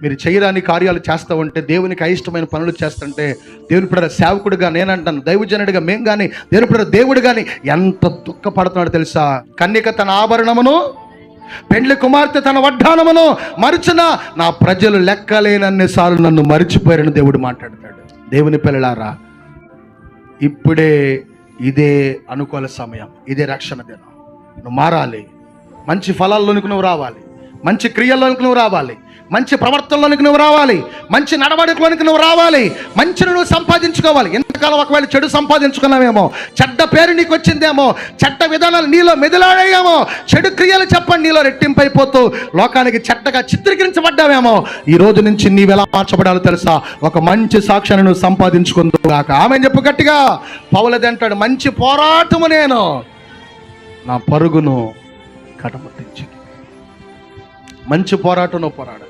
మీరు చేయరాని కార్యాలు చేస్తూ ఉంటే, దేవునికి అయిష్టమైన పనులు చేస్తుంటే, దేవుని పిల్లల సేవకుడిగా నేనంటాను, దైవజనుడిగా మేము కానీ, దేవుని పిల్లల దేవుడు కానీ ఎంత దుఃఖపడుతున్నాడు తెలుసా? కన్యక తన ఆభరణమును, పెండ్లి కుమార్తె తన వడ్డానమును మరిచిన నా ప్రజలు లెక్కలేనన్నిసార్లు నన్ను మరిచిపోయారని దేవుడు మాట్లాడతాడు. దేవుని పిల్లలారా, ఇదే అనుకూల సమయం, ఇదే రక్షణ దినం. నువ్వు మారాలి, మంచి ఫలాల్లోనికి నువ్వు రావాలి, మంచి క్రియల్లోనికి నువ్వు రావాలి, మంచి ప్రవర్తనలోనికి నువ్వు రావాలి, మంచి నడవడికలోనికి నువ్వు రావాలి, మంచిని నువ్వు సంపాదించుకోవాలి. ఎంతకాలం ఒకవేళ చెడు సంపాదించుకున్నావేమో, చెడ్డ పేరు నీకు వచ్చిందేమో, చెడ్డ విధానాలు నీలో మెదిలాడేమో, చెడు క్రియలు చెప్పండి నీలో రెట్టింపైపోతూ లోకానికి చెడ్డగా చిత్రీకరించబడ్డావేమో, ఈ రోజు నుంచి నీవెలా మార్చబడాలో తెలుసా? ఒక మంచి సాక్ష్యాన్ని నువ్వు సంపాదించుకుందాక. ఆమె చెప్పు గట్టిగా. పౌలది అంటాడు, మంచి పోరాటము నేను నా పరుగును కడముట్టించి. మంచి పోరాటం నువ్వు పోరాడు.